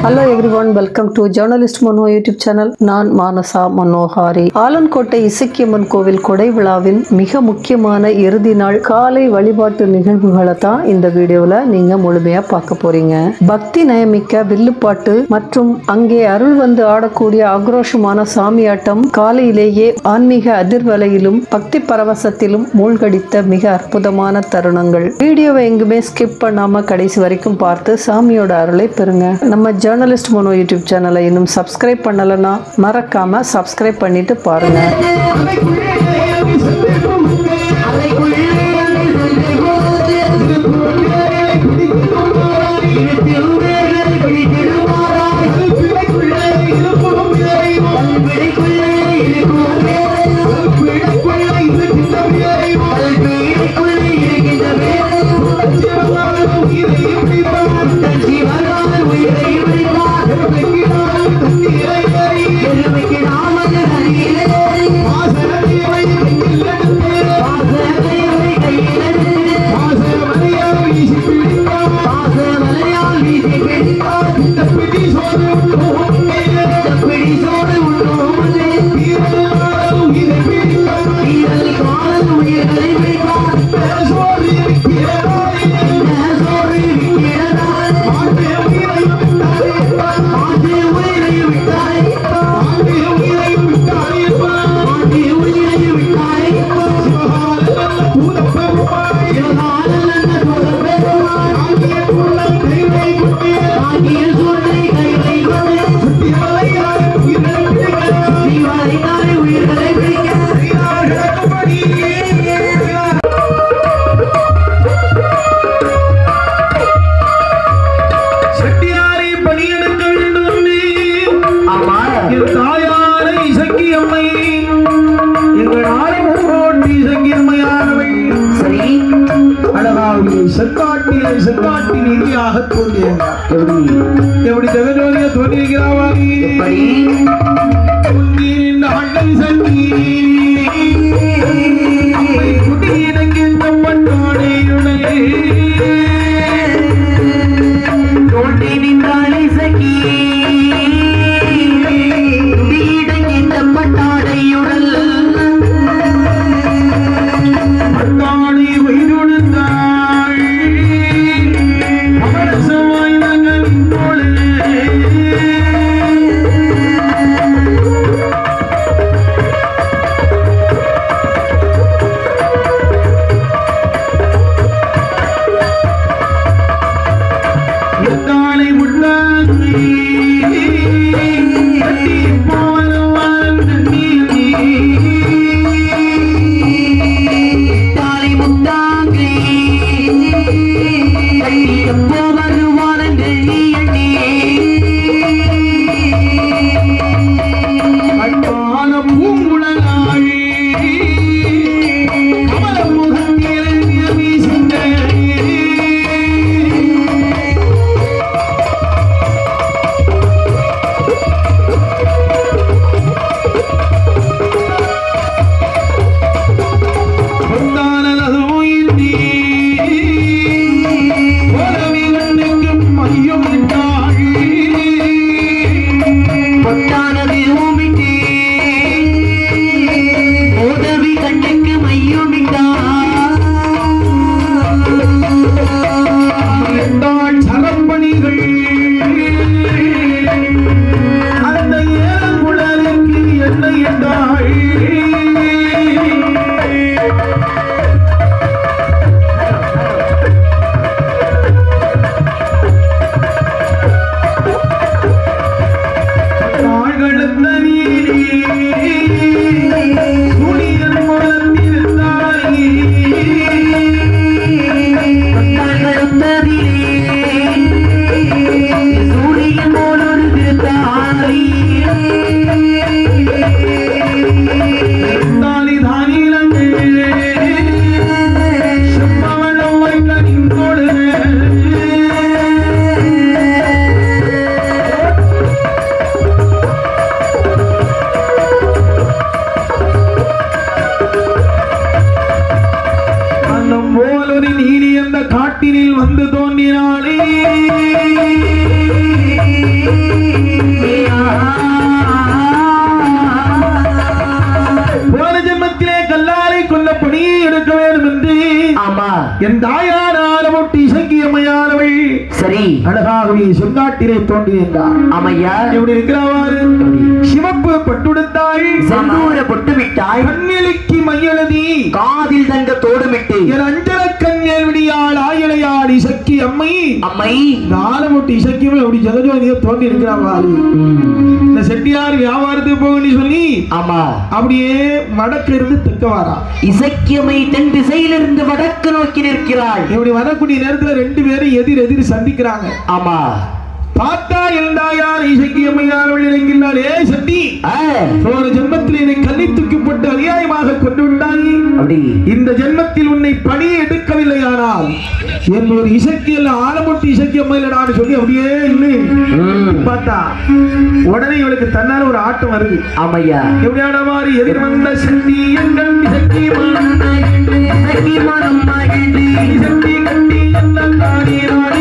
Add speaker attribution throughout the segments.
Speaker 1: Hello everyone, welcome to journalist Mano YouTube channel. நான் மானசா மனோஹாரி. ஆலன்கோட்டை இசக்கியம்மன் கோவில் கொடை விழாவின் மிக முக்கியமான இறுதி நாள் காலை வழிபாட்டு நிகழ்வுகளை தான் இந்த வீடியோல நீங்க முழுமையா பார்க்க போறீங்க. பக்தி நயமிக்க வில்லுப்பாட்டு மற்றும் அங்கே அருள் வந்து ஆடக்கூடிய ஆக்ரோஷமான சாமியாட்டம் காலையிலேயே ஆன்மீக அதிர்வலையிலும் பக்தி பரவசத்திலும் மூழ்கடித்த மிக அற்புதமான தருணங்கள். வீடியோவை எங்குமே ஸ்கிப் பண்ணாம கடைசி வரைக்கும் பார்த்து சாமியோட அருளை பெறுங்க. நம்ம ஜேர்னலிஸ்ட் மனோ யூடியூப் சேனலை இன்னும் சப்ஸ்கிரைப் பண்ணலன்னா மறக்காம சப்ஸ்கிரைப் பண்ணிட்டு பாருங்க.
Speaker 2: எப்படி ஜெகஜோதிய தோன்றியிருக்கிறாவாரி குட்டியிடங்கின்ற பட்டாடையுடைய தோன்றி நின்றாளை சகி குட்டியிடங்கின்ற பட்டாடையுடல் பட்டாடை வயிறுடுந்தாள் அந்த காட்டினில் வந்து தோன்றினாளே போன ஜென்மத்திலே கல்லாரை கொல்ல பணி எடுக்க வேண்டும் என்று
Speaker 3: ஆமா
Speaker 2: என் தாயார் ஆலமொட்டி இசக்கியம்மையானவள்
Speaker 3: சரி
Speaker 2: அழகாகவே செங்காட்டிலே தோன்றியிருந்தார்.
Speaker 3: ஆமையா
Speaker 2: எப்படி இருக்கிறவாறு சிவப்பு பட்டுடுத்தாள்,
Speaker 3: செந்தூர பொட்டு விட்டாய்,
Speaker 2: கண்ணிலுக்கு மையெழுதி,
Speaker 3: காதில் தங்க தோடுமிட்டு,
Speaker 2: என் அஞ்சல கண்ணில் விடியாள் ஆயிழையாள் இசக்கி அம்மை
Speaker 3: அம்மை
Speaker 2: இந்த ஆலமொட்டி இசக்கியம்மை அப்படி ஜெகஜோதியா தோன்றி இருக்கிறவாறு இந்த செட்டியார் வியாபாரத்துக்கு போகணும்னு சொல்லி
Speaker 3: ஆமா
Speaker 2: அப்படியே வடக்கு இருந்து தெற்க வாரா.
Speaker 3: இசக்கியமை தென் திசையிலிருந்து வடக்கு நோக்கி நிற்கிறாள்.
Speaker 2: இப்படி வரக்கூடிய நேரத்துல ரெண்டு பேரும் எதிர் எதிர் சந்திக்கிறாங்க.
Speaker 3: ஆமா
Speaker 2: பார்த்தா இருந்தாயார் இசக்கியம்மையானவள் இறங்கினாள். ஏ சட்டி, போன ஜென்மத்தில் என்னை கண்ணி தூக்கப்பட்டு அநியாயமாக கொண்டு விட்டாய்.
Speaker 3: அப்படி
Speaker 2: இந்த ஜென்மத்தில் உன்னை பணி எடுக்கவில்லையானால் என் ஒரு இசக்கியல் ஆலமொட்டி இசக்கியம்மையில நான் சொல்லி அப்படியே இல்லை பார்த்தா உடனே இவளுக்கு தன்னால ஒரு ஆட்டம் வருது.
Speaker 3: ஆமையா
Speaker 2: எப்படியான மாதிரி எதிர் வந்த சட்டி எங்கள் இசக்கி சட்டி கட்டி எல்லாம் தாடி நாடி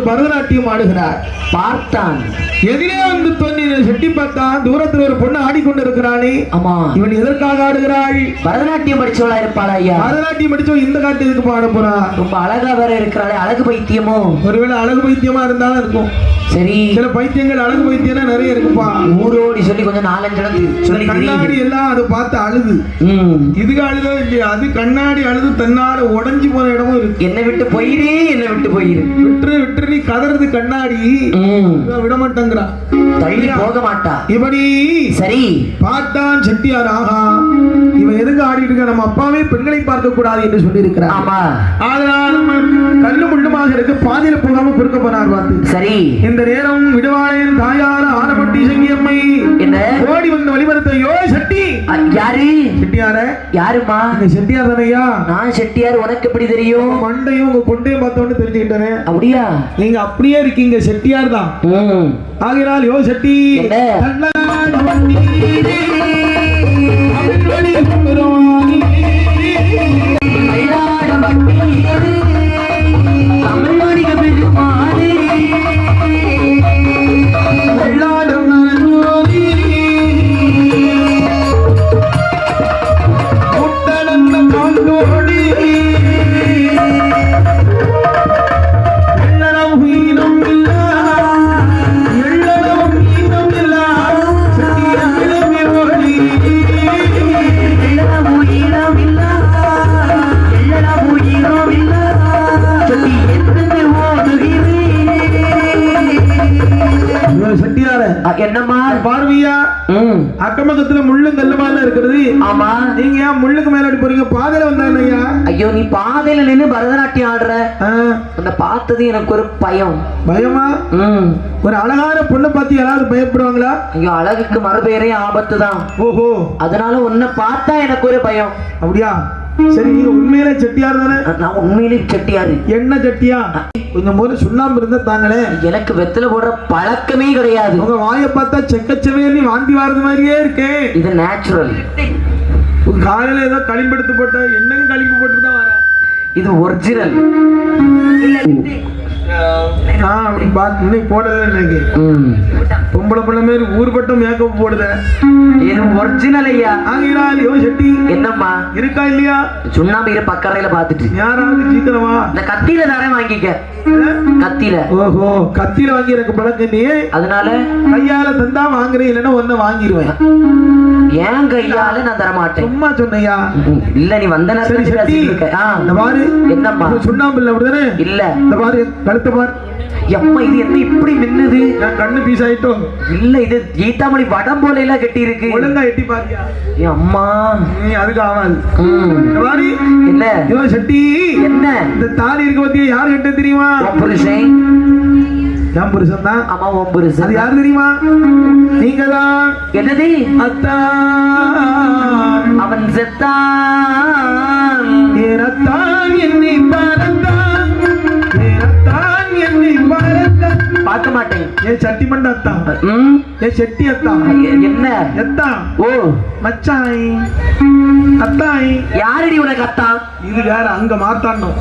Speaker 2: பரதநாட்டியம் ஆடுகிறார்.
Speaker 3: பார்த்தான்.
Speaker 2: எதிரே வந்து தோன்றின செட்டி பார்த்தான். தூரத்தில் ஒரு பொண்ணு ஆடிக்கொண்டிருக்கிறானே.
Speaker 3: ஆமா,
Speaker 2: இவன் எதற்காக ஆடுகிறாள்?
Speaker 3: பரதநாட்டியம் படிச்சவளா இருப்பாளா ஐயா?
Speaker 2: பரதநாட்டியம் படிச்சவன் இந்த காட்டு எதுக்கு பாட போறா?
Speaker 3: ரொம்ப அழகா வேற இருக்கிறாளே, அழகு பைத்தியமோ?
Speaker 2: ஒருவேளை அழகு பைத்தியமா இருந்தாலும் இருக்கும்.
Speaker 3: சரி,
Speaker 2: சில பைத்தியங்கள் அழகு பைத்தியம்னா நிறைய இருக்குப்பா.
Speaker 3: ஊரோடி சொல்லி கொஞ்சம் 4-5 இடத்து சொல்லி
Speaker 2: கண்ணாடி எல்லாம் அது பார்த்து அழுது. இதுக்கு அழுதோ இல்லையா? அது கண்ணாடி அழுது தன்னால உடஞ்சி போன இடமும் இருக்கு.
Speaker 3: என்ன விட்டு போயிரு, என்ன விட்டு போயிரு,
Speaker 2: விட்டுரு விட்டுரு, நீ கதறது கண்ணாடி விட மாட்டேங்கிறா,
Speaker 3: தள்ளி போக மாட்டா.
Speaker 2: இப்படி
Speaker 3: சரி
Speaker 2: பார்த்தான் செட்டியார். ஆஹா, இவன் எதுக்கு ஆடிட்டு இருக்க? நம்ம அப்பாவே பெண்களை பார்க்க கூடாது என்று சொல்லி இருக்கிறார்.
Speaker 3: ஆமா,
Speaker 2: அதனால் கல்லு முள்ளுமாக இருக்கு, பாதியில போகாம பொறுக்க போனார். பார்த்து சரி, இந்த நேரம் விடுவாளையன் தாயார ஆரம்பட்டி சங்கியம்மை என்ன ஓடி வந்து வழிபடுத்தையோ செட்டி.
Speaker 3: யாரு?
Speaker 2: செட்டியார.
Speaker 3: யாருமா?
Speaker 2: செட்டியார் தானையா?
Speaker 3: நான் செட்டியார், உனக்கு எப்படி தெரியும்?
Speaker 2: மண்டையும் உங்க கொண்டையும் பார்த்தோம் இருப்பான்னு தெரிஞ்சுக்கிட்டேனே.
Speaker 3: அப்படியா?
Speaker 2: நீங்க அப்படியே இருக்கீங்க, செட்டியார் தான். ஆகிறால் யோ செட்டி
Speaker 3: என்ன?
Speaker 2: தள்ளாட வந்தீரே, தமிழ்வழி பெருமானே.
Speaker 3: தள்ளாட வந்தீரே, தமிழ்வழி பெருமானே.
Speaker 2: தள்ளாடும் நலனோரே, முட்டடந்த காண்டோடி, எள்ளளவு ஈனம் இல்லா, எள்ளளவு ஈனம் இல்லா, செட்டியாரிடமே ஓடி.
Speaker 3: எள்ளளவு ஈரமில்லா, எள்ளளவு ஈரமில்லா, சொல்லி எத்தனை ஓடுகிறேன்.
Speaker 2: செட்டியார
Speaker 3: என்னம்மா?
Speaker 2: பார்வையா அக்கம்பக்கத்துல முள்ளும் கல்லுமால இருக்கிறது.
Speaker 3: ஆமா.
Speaker 2: நீங்க ஏன் முள்ளுக்கு மேல அடி போறீங்க? பாதையில வந்தாங்க ஐயா.
Speaker 3: ஐயோ, நீ பாதையில நின்னு பரதநாட்டியம் ஆடுற, அந்த பார்த்தது எனக்கு ஒரு பயம்.
Speaker 2: பயமா? ஒரு அழகான பொண்ணை பார்த்து யாராவது பயப்படுவாங்களா?
Speaker 3: ஐயோ, அழகுக்கு மறுபெயரே ஆபத்து தான்.
Speaker 2: ஓஹோ,
Speaker 3: அதனால உன்னை பார்த்தா எனக்கு ஒரு பயம்.
Speaker 2: அப்படியா? சரி, நீங்க உண்மையிலே செட்டியார் தானே?
Speaker 3: நான் உண்மையிலே செட்டியாரு.
Speaker 2: என்ன செட்டியா? கொஞ்சம் போது சுண்ணாம்பு இருந்தா தாங்களே.
Speaker 3: எனக்கு வெத்தலை போடுற பழக்கமே கிடையாது.
Speaker 2: உங்க வாயை பார்த்தா செக்கச்சவே வாந்தி வாரது மாதிரியே இருக்கே.
Speaker 3: இது நேச்சுரல்.
Speaker 2: காலையில ஏதோ களிம்பெடுத்து போட்ட என்னங்க களிம்பு போட்டு தான் வர.
Speaker 3: இது ஒரிஜினல்.
Speaker 2: அப்படி பார்த்து இன்னைக்கு போடல. இன்னைக்கு பொம்பளை பிள்ளை மாதிரி ஊர்பட்ட மேக்கப் போடுத.
Speaker 3: இது ஒரிஜினல் ஐயா.
Speaker 2: ஆகிறாள் யோ செட்டி.
Speaker 3: என்னம்மா
Speaker 2: இருக்கா இல்லையா?
Speaker 3: சுண்ணாம்பு இரு பக்கறையில பாத்துட்டு
Speaker 2: யாராவது சீக்கிரமா
Speaker 3: இந்த கத்தியில தரேன் வாங்கிக்க. கத்தியில.
Speaker 2: ஓஹோ, கத்தியில வாங்கி எனக்கு பழக்கம் நீ. அதனால கையால தந்தா வாங்குறேன், இல்லைன்னா ஒன்ன வாங்கிடுவேன்.
Speaker 3: ஏன் கையால நான் தர மாட்டேன்.
Speaker 2: சும்மா சொன்னையா?
Speaker 3: இல்ல, நீ வந்த நேரத்துல
Speaker 2: பாரு.
Speaker 3: என்னம்மா?
Speaker 2: சுண்ணாம்பு இல்ல அப்படிதானே? இல்ல. இந்த பாரு, கழுத்த பாரு.
Speaker 3: எம்மா, இது என்ன இப்படி மின்னுது?
Speaker 2: நான் கண்ணு பீஸ் ஆயிட்டோம்.
Speaker 3: இல்ல, இது ஈத்தாமணி வடம் போல எல்லாம் கட்டி இருக்கு.
Speaker 2: ஒழுங்கா எட்டி பாருயா.
Speaker 3: அம்மா,
Speaker 2: நீ அதுக்கு ஆவாது. பாரு.
Speaker 3: என்ன
Speaker 2: யோ செட்டி,
Speaker 3: என்ன
Speaker 2: இந்த தாலி இருக்க பத்தியா யாரு கட்ட தெரியுமா?
Speaker 3: புருஷன்.
Speaker 2: என் புருஷன் தான்.
Speaker 3: ஆமா, உன் புருஷன்.
Speaker 2: அது யாரு தெரியுமா? நீங்க தான்.
Speaker 3: என்னது?
Speaker 2: அத்தான்.
Speaker 3: அவன் செத்தான்.
Speaker 2: ஏறத்தான் என்னை பரத்தான், ஏறத்தான் என்னை பரத்தான். பார்க்க மாட்டேன். ஏன் சட்டி மண்ட அத்தான், ஏன் செட்டி அத்தான்.
Speaker 3: என்ன
Speaker 2: எத்தான்?
Speaker 3: ஓ
Speaker 2: மச்சாய் அத்தாய்.
Speaker 3: யாரடி உனக்கு அத்தான்?
Speaker 2: இது வேற, அங்க மாத்தாண்டோம்.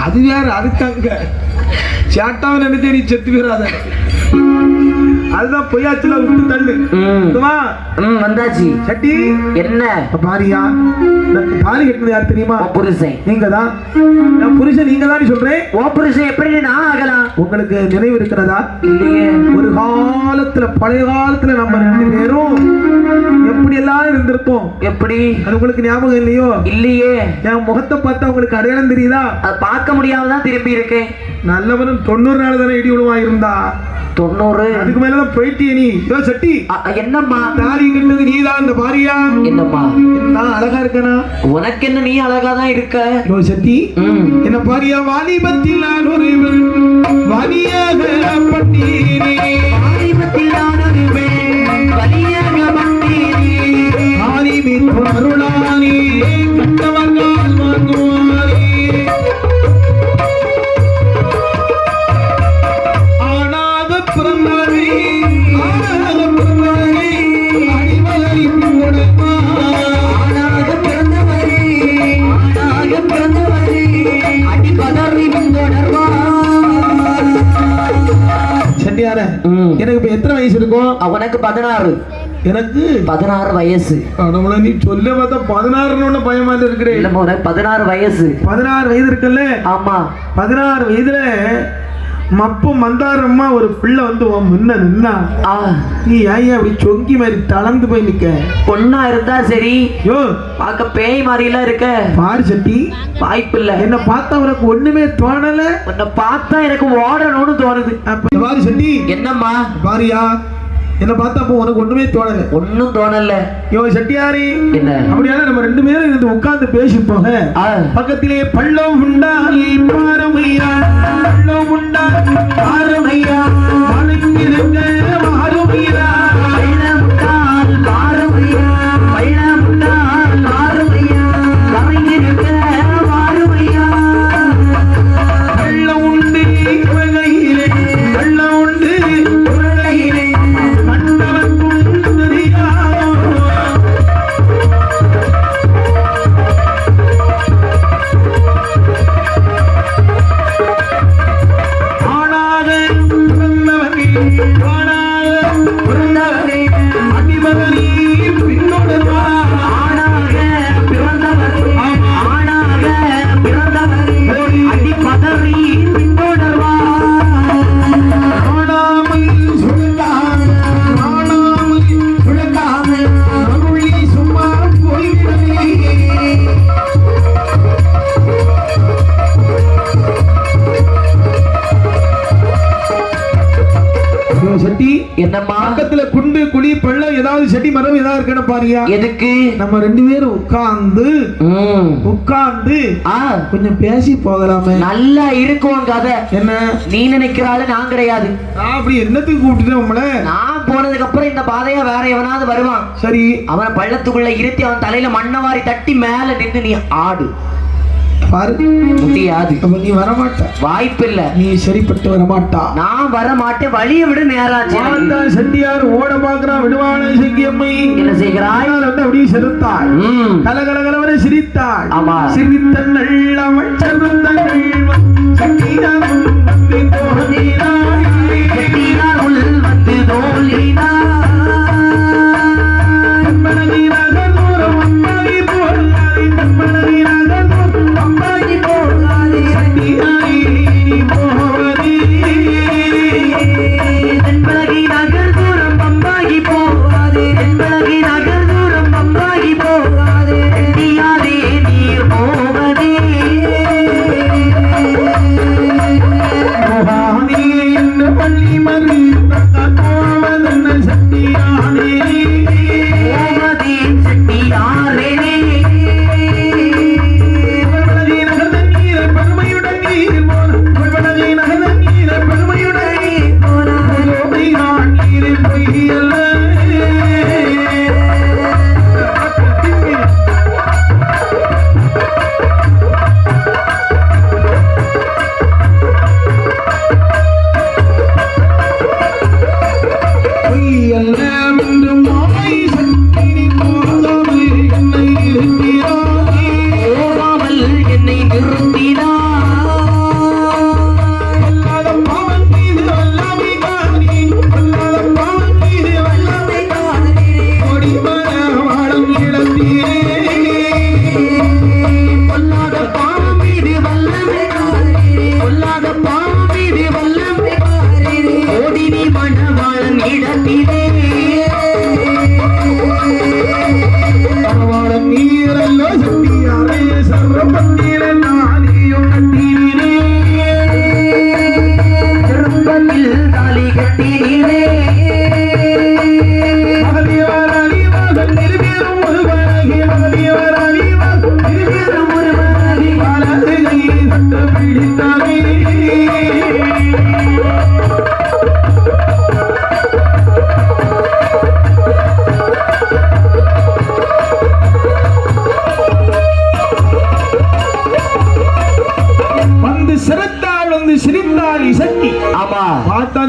Speaker 2: அது வேற, அதுக்கு அங்க சேட்டாவை நினைச்சே நீ செத்து போயிடாத. அதுதான் பொய்யாச்சுல விட்டு தள்ளு.
Speaker 3: வந்தாச்சு.
Speaker 2: சட்டி
Speaker 3: என்ன
Speaker 2: பாரியா? தாலி கட்டினது யார் தெரியுமா?
Speaker 3: புருஷன்.
Speaker 2: நீங்க தான். நான் புருஷன் நீங்க தான் சொல்றேன்.
Speaker 3: ஓ புருஷன் எப்படி நான் ஆகலாம்?
Speaker 2: உங்களுக்கு நினைவு இருக்கிறதா?
Speaker 3: இல்லையே.
Speaker 2: ஒரு காலத்துல, பழைய காலத்துல நம்ம 2 பேரும் எப்படி எல்லாம் இருந்திருப்போம்.
Speaker 3: எப்படி?
Speaker 2: அது உங்களுக்கு ஞாபகம் இல்லையோ?
Speaker 3: இல்லையே.
Speaker 2: என் முகத்தை பார்த்தா உங்களுக்கு அடையாளம் தெரியுதா?
Speaker 3: அது பார்க்க முடியாமதான் திரும்பி இருக்கேன்.
Speaker 2: நல்லவனும் 90 நாள் தானே இடி விழுவா இருந்தா.
Speaker 3: 90
Speaker 2: அதுக்கு மேலதான் போயிட்டிய நீ. சட்டி
Speaker 3: என்னம்மா?
Speaker 2: தாலி கட்டினது நீதான். இந்த பாரியா?
Speaker 3: என்னம்மா?
Speaker 2: நான் அழகா இருக்கனா?
Speaker 3: உனக்கு என்ன, நீ அழகா தான் இருக்க.
Speaker 2: சட்டி என்ன பாரியா? வாலிபத்தில் நான் ஒரு வலியாக பட்டீரே, வாலிபத்தில் நான் ஒரு வலியாக பட்டீரே, ஆலிமி அருளானே கட்டவர்கள் வாங்குவாரே. எனக்கு இப்ப எத்தனை வயசு இருக்கும்?
Speaker 3: அவனுக்கு 16.
Speaker 2: எனக்கு
Speaker 3: 16 வயசு.
Speaker 2: கடவுளே, நீ சொல்ல பார்த்தா 16 பயமா இருக்கிறேன்.
Speaker 3: இல்ல, 16 வயசு.
Speaker 2: 16 வயது இருக்குல்ல?
Speaker 3: ஆமா.
Speaker 2: 16 வயதுல மப்பு மந்தாரம்மா ஒரு பிள்ளை வந்து முன்ன நின்னா, நீ ஏன் அப்படி சொங்கி மாதிரி தளர்ந்து போய் நிக்க?
Speaker 3: பொண்ணா இருந்தா சரி.
Speaker 2: யோ,
Speaker 3: பார்க்க பேய் மாதிரி எல்லாம் இருக்க.
Speaker 2: பாரு சட்டி,
Speaker 3: வாய்ப்பு இல்ல.
Speaker 2: என்ன பார்த்தா உனக்கு ஒண்ணுமே தோணல?
Speaker 3: உன்னை பார்த்தா எனக்கு ஓடணும்னு தோணுது.
Speaker 2: பாரு சட்டி.
Speaker 3: என்னம்மா?
Speaker 2: பாரியா, என்ன பார்த்தா அப்போ உனக்கு ஒண்ணுமே தோணல?
Speaker 3: ஒன்னும் தோணல.
Speaker 2: யோ செட்டியாரி,
Speaker 3: என்ன
Speaker 2: அப்படியான நம்ம 2 பேரும் இருந்து உட்கார்ந்து பேசி போக பக்கத்திலே பள்ளம் உண்டால் பாரமையா, பள்ளம் உண்டால் பாரமையா, மலைக்கிருந்த மாறுமையா, பள்ளம் உண்டால் பாரமையா, பள்ளம் உண்டால் மாறுமையா, மலைக்கிருந்த மாறுமையா.
Speaker 3: என்னம்மா
Speaker 2: பக்கத்துல குண்டு குழி பள்ளம் ஏதாவது செடி மரம் ஏதாவது இருக்கணும் பாரியா.
Speaker 3: எதுக்கு
Speaker 2: நம்ம 2 பேரும் உட்கார்ந்து கொஞ்சம் பேசி போகலாமே.
Speaker 3: நல்லா இருக்கும் கதை.
Speaker 2: என்ன
Speaker 3: நீ நினைக்கிறாள், நான் கிடையாது.
Speaker 2: நான் அப்படி என்னத்துக்கு கூப்பிட்டுட்டேன் உங்களை?
Speaker 3: நான் போனதுக்கு அப்புறம் இந்த பாதையா வேற எவனாவது வருவான்.
Speaker 2: சரி,
Speaker 3: அவனை பள்ளத்துக்குள்ள இருத்தி அவன் தலையில மண்ணவாரி தட்டி மேல நின்று நீ ஆடு.
Speaker 2: பாரு,
Speaker 3: முடியாது.
Speaker 2: அப்ப நீ வரமாட்ட.
Speaker 3: வாய்ப்பு இல்ல.
Speaker 2: நீ சரிப்பட்டு வரமாட்டா.
Speaker 3: நான் வர மாட்டேன். வழியை விட நேராச்சு.
Speaker 2: செட்டியார் ஓட பாக்குறான். விடுவான இசக்கியம்மை
Speaker 3: என்ன செய்கிறாய்?
Speaker 2: வந்து அப்படியே செலுத்தாள். கலகலகலவரை சிரித்தாள்.
Speaker 3: ஆமா.
Speaker 2: சிரித்த நல்லவள் செட்டியார் வந்து தோன்றினாள்.
Speaker 3: செட்டியார் உள் வந்து தோன்றினாள்.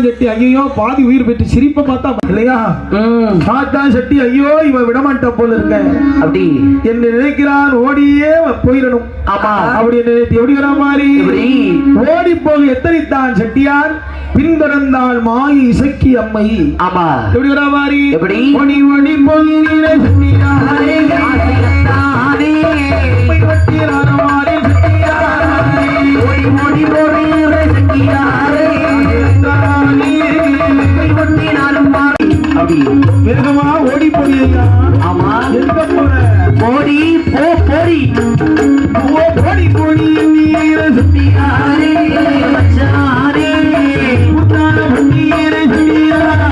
Speaker 2: செட்டி ஐயோ பாதி உயிர் பெற்று சிரிப்பை பார்த்தா இல்லையா? செட்டி ஐயோ இவன் விடமாட்டா போல இருக்க
Speaker 3: அப்படி
Speaker 2: என்ன நினைக்கிறான். ஓடியே போயிடணும்.
Speaker 3: ஆமா, அப்படி
Speaker 2: நினைத்து எப்படி வரா மாதிரி ஓடி போய் எத்தனைத்தான் செட்டியார். பின்தொடர்ந்தாள் மாயி இசக்கி அம்மை.
Speaker 3: ஆமா,
Speaker 2: எப்படி வரா மாதிரி
Speaker 3: எப்படி
Speaker 2: ஓடி ஓடி போகிற செட்டியாரே வேகமா ஓடி போறியா?
Speaker 3: ஆமா,
Speaker 2: எங்க போற?
Speaker 3: ஓடி போ போடி
Speaker 2: ஓடி போடி நீர சுத்தியாரே மச்சாரே புத்தான வண்டியரே சுத்தியாரே.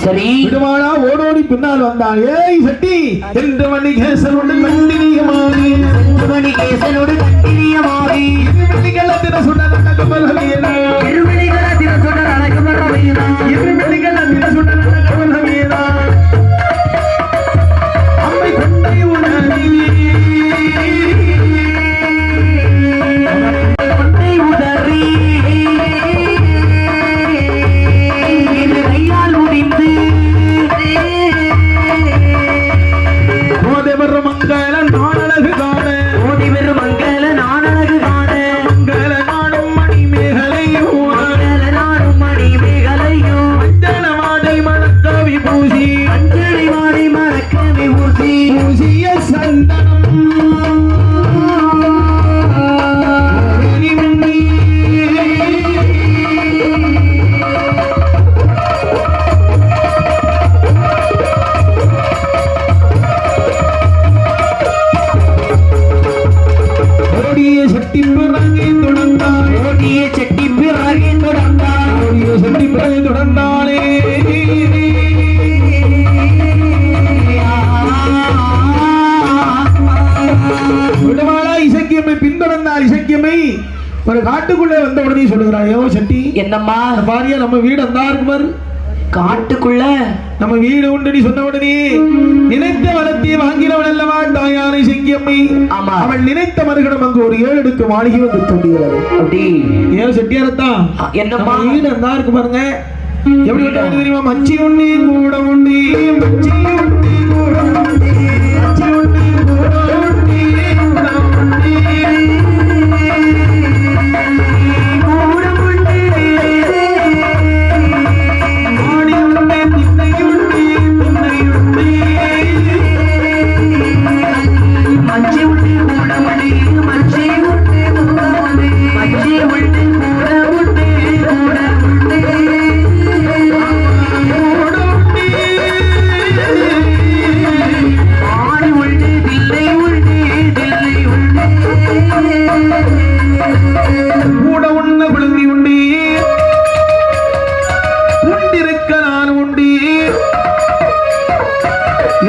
Speaker 3: சரி
Speaker 2: விடுவாளா ஓடோடி பின்னால் வந்தான். ஏய் சட்டி என்று மணிகேசனோடு கண்டினியமாகி
Speaker 3: மணிகேசனோடு கண்டினியமாகி
Speaker 2: இருவெளிகளத்தின சுட நடக்கமல்ஹமீனா
Speaker 3: இருவெளிகளத்தின சுட நடக்கமல்ஹமீனா
Speaker 2: இருவெளிகளத்தின சுட நடக்கமல்ஹமீனா அம்மை கொண்டை உணரி
Speaker 3: கொண்டை உதறி இது கையால் முடிந்து
Speaker 2: போதை வரும் மங்கள நானழகு காண
Speaker 3: ஓடி வெறும் மங்கள நானழகு காண
Speaker 2: மங்கள நாடும் மணிமேகலையோ
Speaker 3: மங்கள நாடும் மணிமேகலையோ
Speaker 2: மஞ்சள மாடை மணக்கவி பூசி
Speaker 3: அஞ்சலி மாடி மறக்கவி ஊசி
Speaker 2: பூசிய சந்தனம் ஓடிய சட்டி பிறகே தொடர்ந்தாள்
Speaker 3: ஓடிய செட்டி பிறகே தொடர்ந்தார்
Speaker 2: ஓடிய சட்டி பிறகே தொடர்ந்தாளே விடுவாளா இசக்கியம்மை பின்தொடர்ந்தாள். இசக்கியம்மை ஒரு காட்டுக்குள்ளே வந்த உடனே சொல்லுகிறாயோ சட்டி
Speaker 3: என்னம்மா
Speaker 2: பாரியா நம்ம வீடு அந்த இருக்கு பாரு
Speaker 3: காட்டுக்குள்ள
Speaker 2: நம்ம வீடு உண்டு நீ சொன்ன உடனே நினைத்த வளர்த்தியை வாங்கினவள் அல்லவா தாயான இசக்கியம்மை.
Speaker 3: ஆமா.
Speaker 2: அவள் நினைத்த மறுகணம் அங்கு ஒரு 7 அடுக்கு மாளிகை வந்து தோன்றுகிறது.
Speaker 3: அப்படி
Speaker 2: ஏன் செட்டியாரத்தான்
Speaker 3: என்னம்மா
Speaker 2: நம்ம வீடு அந்த இருக்கு பாருங்க. எப்படி விட்டு தெரியுமா? மச்சி உண்ணி கூட உண்டி மச்சி உண்ணி கூட உண்டி மச்சி உண்ணி கூட உண்டி கூட உண்டி ஆடி உண்டி திண்ணை உண்டி திண்ணை உண்டி
Speaker 3: மச்சி உண்டு கூட உண்டு மச்சி உண்டு கூட உண்டு மச்சி உண்டு கூட உண்டு கூட உண்டு ஆடி உண்டு தில்லை உண்டு தில்லை உண்டு
Speaker 2: கூட உண்ண குழந்தை உண்டி உண்டிருக்க நான் உண்டி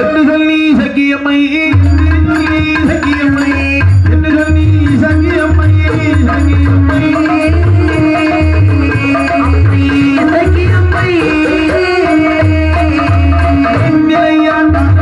Speaker 2: என்று சொல்லி சக்கியம்மை சக்கியம்மை என்று சொல்லி சக்கியம்மை சக்கியம்மை
Speaker 3: இசக்கியம்மை
Speaker 2: நிலையான் தான்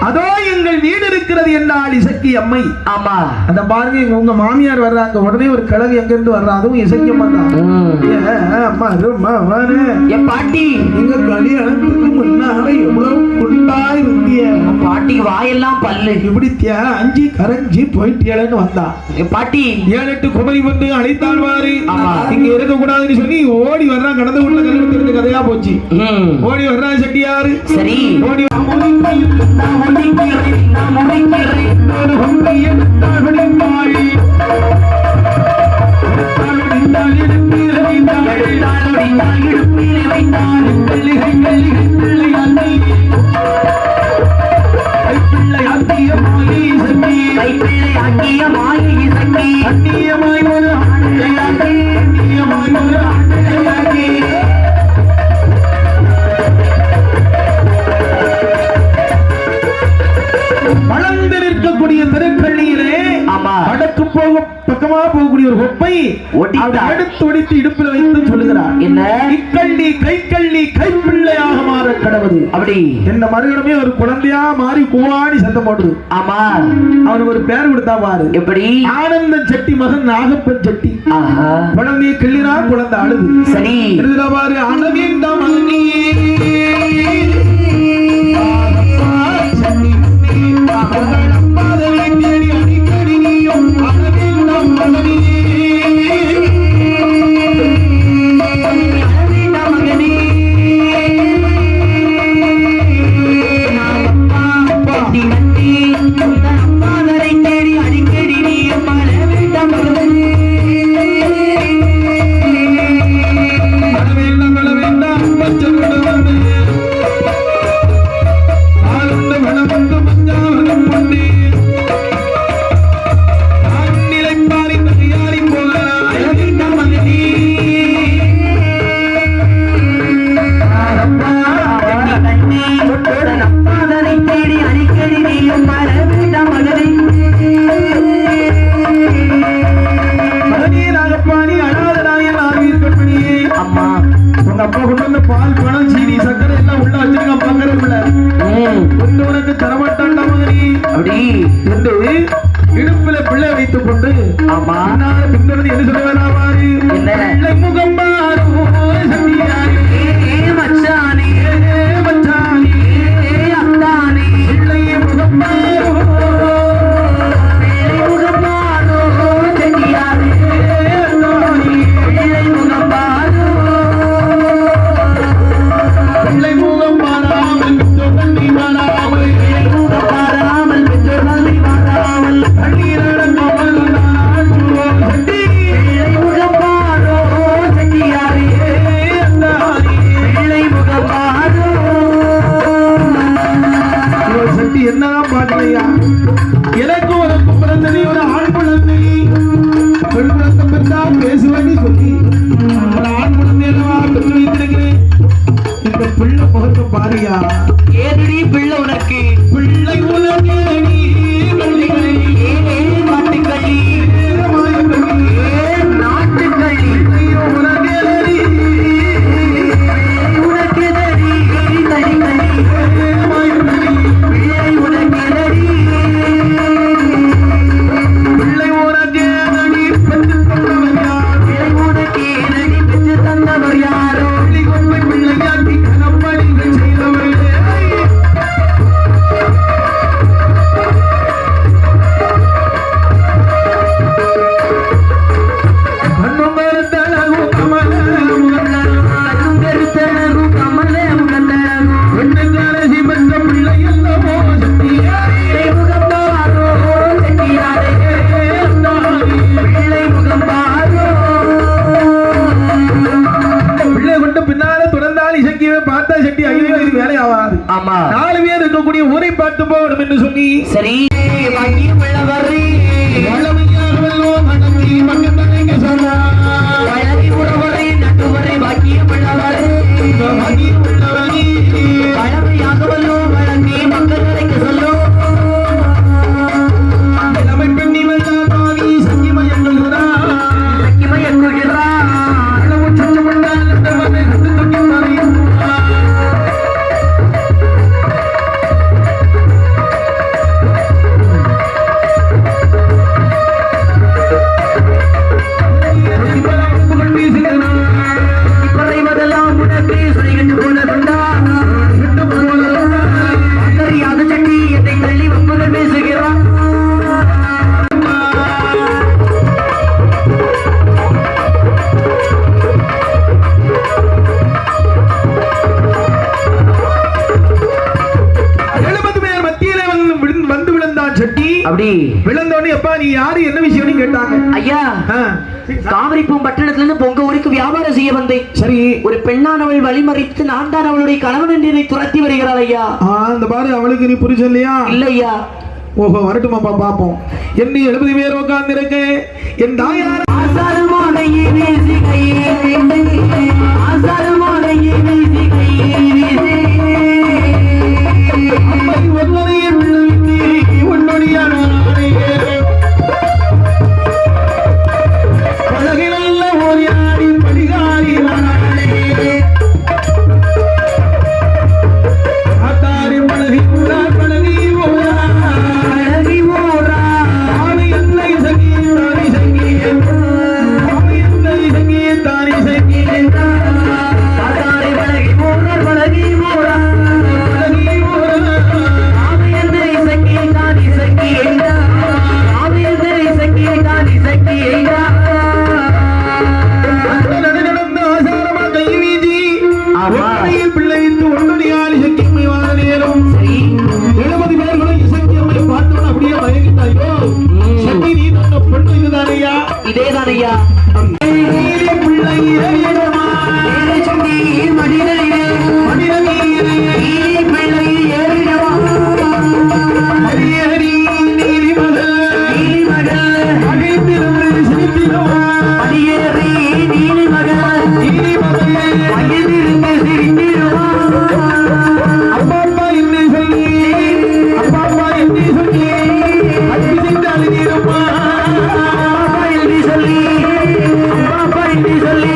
Speaker 2: அதோ எங்கள் வீடு இருக்கிறது என்றால் இசக்கி அம்மை.
Speaker 3: ஆமா
Speaker 2: அந்த பாருங்க உங்க மாமியார் வர்றாங்க. உடனே ஒரு கிழவி எங்க இருந்து வர்றா? அதுவும் இசைக்கம்மா தான். அம்மா அம்மா வாரு.
Speaker 3: என் பாட்டி
Speaker 2: நீங்க கல்யாணத்துக்கு முன்னால எவ்வளவு குண்டா இருந்திய?
Speaker 3: பாட்டி வாயெல்லாம் பல்லு
Speaker 2: இப்படி அஞ்சு கரைஞ்சி போயிட்டேன்னு வந்தா.
Speaker 3: என் பாட்டி
Speaker 2: 7-8 குமரி வந்து அழைத்தாள் வாரு.
Speaker 3: ஆமா.
Speaker 2: இங்க இருக்க கூடாதுன்னு சொல்லி ஓடி வர்றான். கடந்த உள்ள கல்யாணம் தெரிஞ்ச கதையா போச்சு. ஓடி வர்றான் செட்டியாரு.
Speaker 3: சரி
Speaker 2: ஓடி
Speaker 3: நான் முடிக்கிறேன் நான் முடிக்கிறேன்
Speaker 2: ஒரு பொங்கை எடுத்தாள் வடிந்தாள். எடுத்தாள் எடுப்பில் வைத்தாள்.
Speaker 3: எடுத்தால் முடிந்தால் இடுப்பில் வைத்தால்
Speaker 2: பிள்ளைகள் பிள்ளைகள் பிள்ளையாண்டி கைப்பிள்ளை ஆத்திய மாயை சக்தி
Speaker 3: கைப்பிள்ளை ஆக்கிய மாயை சக்தி
Speaker 2: கண்ணியமாய் ஒரு ஆண்டையாண்டி கண்ணியமாய் ஒரு ஆண்டையாண்டி வளர்ந்து நிற்கக்கூடிய திருக்கள்ளியிலே
Speaker 3: ஆமா
Speaker 2: வடக்கு போக பக்கமா போகக்கூடிய ஒரு கொப்பை
Speaker 3: ஒடித்தா.
Speaker 2: எடுத்து ஒடித்து இடுப்பில் வைத்து சொல்லுகிறார்.
Speaker 3: என்ன
Speaker 2: இக்கள்ளி கைக்கள்ளி கைப்பிள்ளையாக மாற கடவுது.
Speaker 3: அப்படி
Speaker 2: என்ன மறுகணமே ஒரு குழந்தையா மாறி கூவாடி சத்தம் போடுது.
Speaker 3: ஆமா
Speaker 2: அவனுக்கு ஒரு பேர் கொடுத்தா பாரு.
Speaker 3: எப்படி
Speaker 2: ஆனந்தன் செட்டி மகன் நாகப்பன் செட்டி.
Speaker 3: ஆஹா
Speaker 2: குழந்தையை கிள்ளினா குழந்தை அழுது.
Speaker 3: சரி
Speaker 2: எழுதுறா பாரு. அழவேண்ட மகனே
Speaker 3: கட்டி கட்டி அப்பாதரை தேடி அடிக்கடி ஆமா
Speaker 2: பின்தொடர்ந்து என்ன சொல்ல வேணாமாரு
Speaker 3: என்ன
Speaker 2: பிள்ளை முகம் பாரு சத்தியாரி
Speaker 3: மச்சானே
Speaker 2: மச்சானி
Speaker 3: அத்தானே
Speaker 2: பிள்ளை முகம் பாரு
Speaker 3: முகப்பாரோ செட்டியாரே பிள்ளை முகப்பாரோ
Speaker 2: பிள்ளை முகம் பாராமல் கண்ணி பாராமல்
Speaker 3: முகப்பாராமல் பெற்றோர்கள் வாராமல்
Speaker 2: கண்ணீரடங்காமல்
Speaker 3: பிள்ளை முகப்பாரோ செட்டியாரே பிள்ளை முகப்பாரோ
Speaker 2: சக்தி என்னதான் பாடுலையா எனக்கு ஒரு பிறந்தது ஒரு ஆண் குழந்தை பெண் குழந்தை பெற்றா பேசுவேன்னு சொல்லி ஒரு ஆண் குழந்தை அல்லவா பெற்று வைத்திருக்கிறேன் இந்த பிள்ளை முகத்தை பாரியா
Speaker 3: ஏதடி பிள்ளை உனக்கு
Speaker 2: பிள்ளை உலகே நீ கள்ளிகளை
Speaker 3: மாட்டுக்களி நாட்டுக்களி
Speaker 2: உலகே
Speaker 3: உனக்கு தடி தடி தடி பிள்ளை உனக்கு தடி
Speaker 2: பிள்ளை உலகே நீ பெற்று கொண்டவன் யார்
Speaker 3: பிள்ளை உனக்கு தடி பெற்று தந்தவர் யாரோ
Speaker 2: பிள்ளை கொம்பை பிள்ளையாக்கி கனப்படிகள் செய்தவளே கண்ணுமரத்தழகு கமலமும்
Speaker 3: கருத்தழகு கமல உடந்தழகு
Speaker 2: பெண்ணுக்கரசி பெற்ற பிள்ளை அல்லவோ சக்தியாரே
Speaker 3: முகப்பாரோ செட்டியாரே பிள்ளை முகப்பாரோ
Speaker 2: பிள்ளை கொண்டு பின்னால தொடர்ந்தால் இசக்கியவை பார்த்தா சக்தி ஐயோ இது வேலை ஆகாது
Speaker 3: ஆமா
Speaker 2: 4 பேர் இருக்கக்கூடிய ஊரை பார்த்து போகணும் என்று சொல்லி
Speaker 3: சரி வாங்கி பிள்ளவரி
Speaker 2: வளமையாக வெல்வோம் மனமே பக்கத்தனைங்க சொன்னார்
Speaker 3: பழகி உறவரை நட்டுவரை வாக்கிய பிள்ளவரி
Speaker 2: வகி உள்ளவனி
Speaker 3: பழமையாக வல்லோ வழங்கி மக்கள் நினைக்க சொல்லோ
Speaker 2: இளமை பெண்ணி வந்தால் பாவி சங்கி மயங்குகிறார்
Speaker 3: சக்கிமய குகிறார்
Speaker 2: அளவு சுற்று கொண்டால் நட்டவனை கண்டு தொட்டி மறையுகிறார்
Speaker 3: குறைவதெல்லாம் உனக்கு சொல்லிக்கிட்டு போனதுண்டா தெரியாத சட்டி என்னை தள்ளி வம்புகள் பேசுகிறான்
Speaker 2: மத்தியிலே வந்து விழுந்தான் சட்டி
Speaker 3: அப்படி
Speaker 2: விழுந்தோடனே அப்பா நீ யாரு என்ன விஷயம்னு கேட்டாங்க
Speaker 3: ஐயா
Speaker 2: ஆ,
Speaker 3: காவிரிப்பூம் பட்டணத்துல இருந்து பொங்க ஊருக்கு வியாபாரம் செய்ய வந்தேன்
Speaker 2: சரி
Speaker 3: ஒரு பெண்ணானவள் வழிமறித்து நான் தான் அவளுடைய கணவன் என்று என்னை துரத்தி வருகிறாள் ஐயா
Speaker 2: இந்த பாரு அவளுக்கு நீ புரிச்ச இல்லையா
Speaker 3: இல்ல ஐயா
Speaker 2: ஓஹோ வரட்டுமாப்பா பாப்போம் எண்ணி 70 பேர் உட்கார்ந்து இருக்கேன் என் தாயார்
Speaker 3: ஆசாரமான வீசி கையே ஆசாரமான வீசி கையே
Speaker 2: அம்மை ஒருவரையே பிள்ளை உன்னொடியான பழகினல்ல ஒரு யாரி படிகாரி ஆத்தாரி பழகி ஊரார் பழகி ஊரார்
Speaker 3: அழகி ஓரா
Speaker 2: ஆவி என்னை சங்கி தாரி சங்கி ஆவி என்னை சங்கி தாரி சங்கி
Speaker 3: ஆசாரி பழகி ஓரார் பழகி ஓரா
Speaker 2: பழகி ஊரார்
Speaker 3: ஆவியந்தரை சக்கி காணி சக்கி ஐயா ஆவியந்தரை சக்கி காணி சக்கி ஐயா
Speaker 2: நடந்த ஆசாரமா கை வீதி
Speaker 3: ஆமா.
Speaker 2: ஒன்றையில் பிள்ளை வைத்து ஒன்றடியால் இசக்கியம்மை வாழ நேரம்
Speaker 3: சரி
Speaker 2: 70 பேர்களும் இசக்கியம்மை பார்த்தோன்னு அப்படியே மயங்கிட்டாயோ சக்தி நீ தந்த பொண்ணு இதுதானையா
Speaker 3: இதேதான் ஐயா
Speaker 2: நீதி பிள்ளை ஏறியடமா
Speaker 3: ஏழை சண்டி மடிதலிலே
Speaker 2: மனித நீரை
Speaker 3: நீ பிள்ளை ஏறிடவா
Speaker 2: அடியேறி நீதி மகள்
Speaker 3: நீலி மகள்
Speaker 2: அகைத்திருந்து சிரித்திடவா
Speaker 3: அடியேறி நீலி மகள்
Speaker 2: நீதி மகள்
Speaker 3: மகிழ்ந்திருந்து சிரித்திடுவா
Speaker 2: அப்பா அப்பா என்னை சொல்லி அப்பா அப்பா என்னை சொல்லி அற்புதித்து அழுகிறப்பா
Speaker 3: அப்பா எழுதி சொல்லி அப்பா அப்பா எழுதி சொல்லி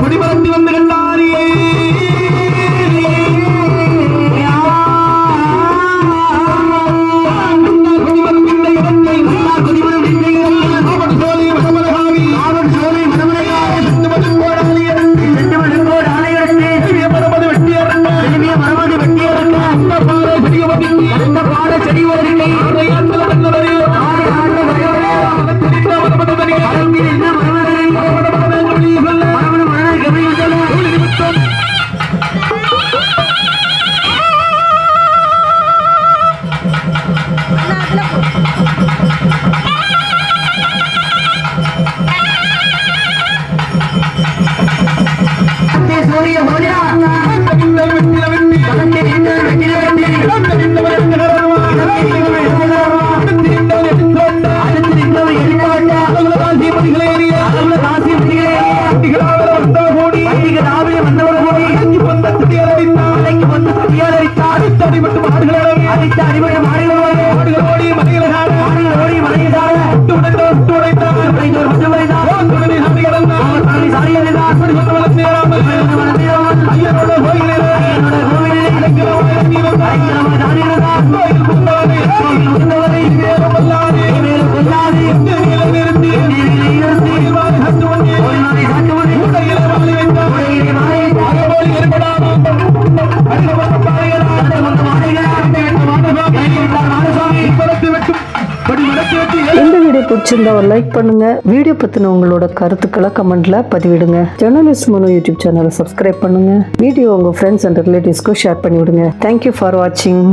Speaker 2: குடிமரத்தி வந்து கண்டாரே
Speaker 1: இந்த வீடியோ பிடிச்சிருந்தா ஒரு லைக் பண்ணுங்க. வீடியோ பத்தின உங்களோட கருத்துக்களை கமெண்ட்ல பதிவிடுங்க. ஜெர்னலிஸ்ட் மனோ யூடியூப் சேனலை சப்ஸ்கிரைப் பண்ணுங்க. வீடியோ உங்க ஃப்ரெண்ட்ஸ் அண்ட் ரிலேட்டிவ்ஸ்க்கு ஷேர் பண்ணி விடுங்க. தேங்க்யூ ஃபார் வாட்சிங்.